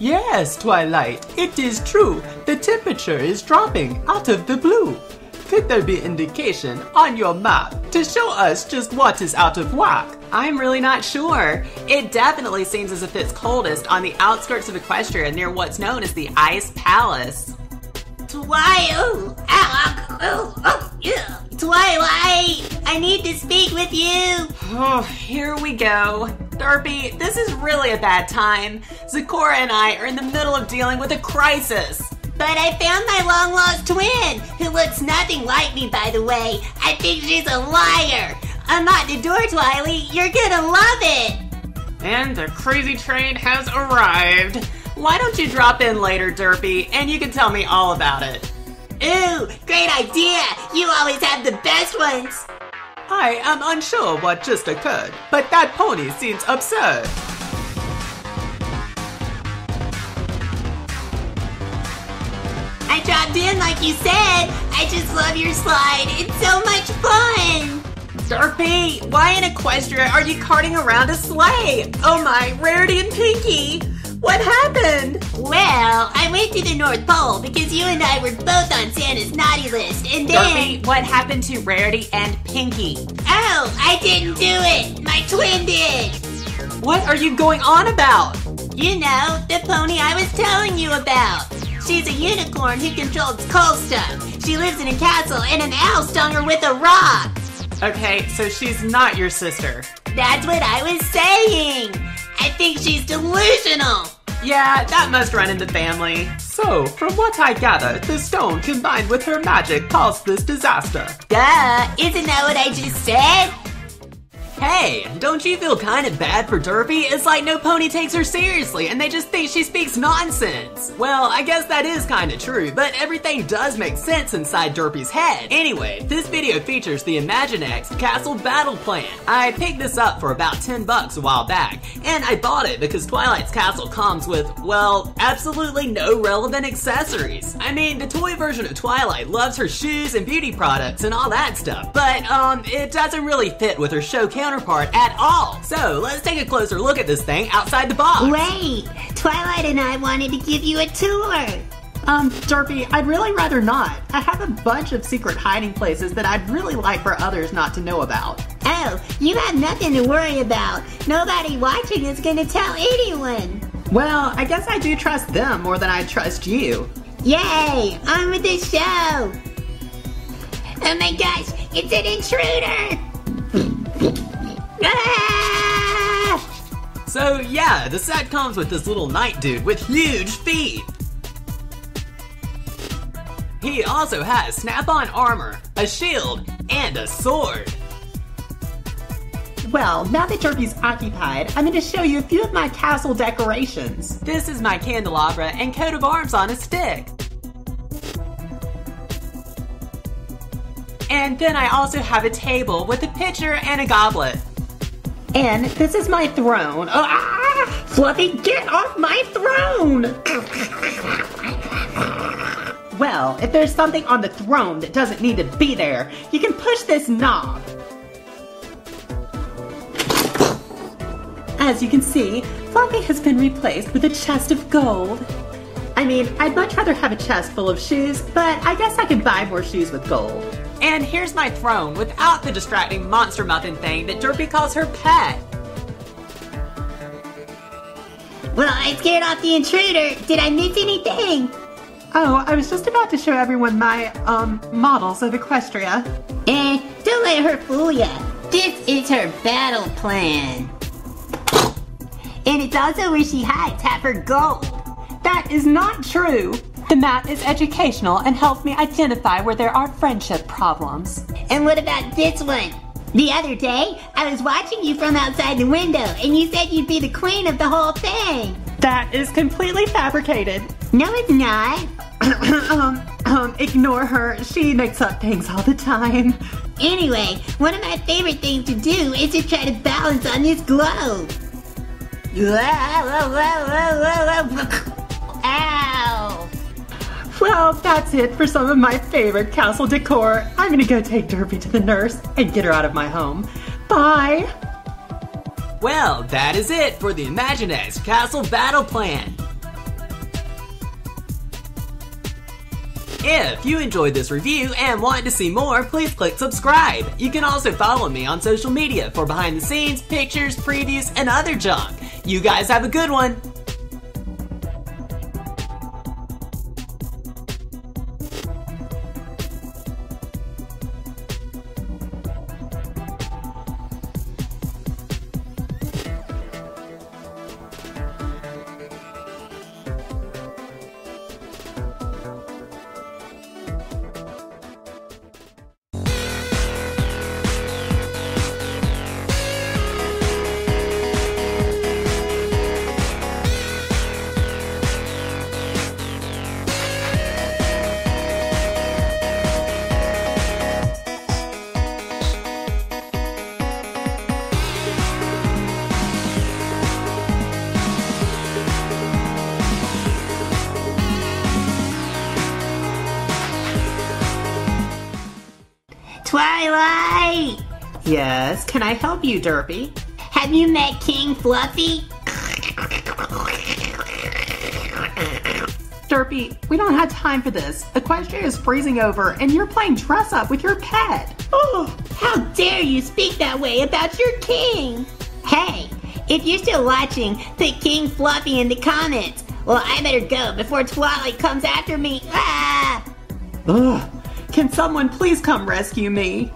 Yes, Twilight, it is true. The temperature is dropping out of the blue. Could there be indication on your map to show us just what is out of whack? I'm really not sure. It definitely seems as if it's coldest on the outskirts of Equestria near what's known as the Ice Palace. Twilight, I need to speak with you. Oh, here we go. Derpy, this is really a bad time. Zecora and I are in the middle of dealing with a crisis. But I found my long-lost twin, who looks nothing like me, by the way. I think she's a liar. Unlock the door, Twilight. You're gonna love it. And the crazy train has arrived. Why don't you drop in later, Derpy, and you can tell me all about it. Ooh, great idea. You always have the best ones. I am unsure what just occurred, but that pony seems absurd. I dropped in like you said. I just love your slide. It's so much fun. Derpy, why in Equestria are you carting around a sleigh? Oh my, Rarity and Pinky! What happened? Well, I went to the North Pole because you and I were both on Santa's naughty list, and then... Derpy, what happened to Rarity and Pinky? Oh, I didn't do it! My twin did! What are you going on about? You know, the pony I was telling you about. She's a unicorn who controls coal stuff. She lives in a castle and an owl stung her with a rock. Okay, so she's not your sister. That's what I was saying. I think she's delusional. Yeah, that must run in the family. So, from what I gather, the stone combined with her magic caused this disaster. Duh, isn't that what I just said? Hey, don't you feel kind of bad for Derpy? It's like no pony takes her seriously and they just think she speaks nonsense. Well, I guess that is kind of true, but everything does make sense inside Derpy's head. Anyway, this video features the Imaginext Castle Battle Plan. I picked this up for about $10 a while back, and I bought it because Twilight's castle comes with, well, absolutely no relevant accessories. I mean, the toy version of Twilight loves her shoes and beauty products and all that stuff, but it doesn't really fit with her show counterpart at all. So let's take a closer look at this thing outside the box. Wait, Twilight and I wanted to give you a tour. Derpy, I'd really rather not. I have a bunch of secret hiding places that I'd really like for others not to know about. Oh, you have nothing to worry about. Nobody watching is gonna tell anyone. Well, I guess I do trust them more than I trust you. Yay, on with the show. Oh my gosh, it's an intruder. Ah! So yeah, the set comes with this little knight dude with huge feet. He also has snap-on armor, a shield, and a sword. Well, now that Derpy's occupied, I'm going to show you a few of my castle decorations. This is my candelabra and coat of arms on a stick. And then I also have a table with a pitcher and a goblet. And this is my throne. Oh, ah! Fluffy, get off my throne! Well, if there's something on the throne that doesn't need to be there, you can push this knob. As you can see, Fluffy has been replaced with a chest of gold. I mean, I'd much rather have a chest full of shoes, but I guess I could buy more shoes with gold. And here's my throne without the distracting monster muffin thing that Derpy calls her pet. Well, I scared off the intruder. Did I miss anything? Oh, I was just about to show everyone my, models of Equestria. Don't let her fool ya. This is her battle plan. And it's also where she hides half her gold. That is not true. The map is educational and helps me identify where there are friendship problems. And what about this one? The other day, I was watching you from outside the window, and you said you'd be the queen of the whole thing. That is completely fabricated. No, it's not. Ignore her. She makes up things all the time. Anyway, one of my favorite things to do is to try to balance on this globe. Ow! Well, that's it for some of my favorite castle decor. I'm gonna go take Derpy to the nurse and get her out of my home. Bye! Well, that is it for the Imaginext Castle Battle Plan. If you enjoyed this review and want to see more, please click subscribe. You can also follow me on social media for behind the scenes, pictures, previews, and other junk. You guys have a good one. Twilight! Yes, can I help you, Derpy? Have you met King Fluffy? Derpy, we don't have time for this. Equestria is freezing over and you're playing dress up with your pet. Oh, how dare you speak that way about your king! Hey, if you're still watching, put King Fluffy in the comments. Well, I better go before Twilight comes after me. Ah! Ugh, can someone please come rescue me?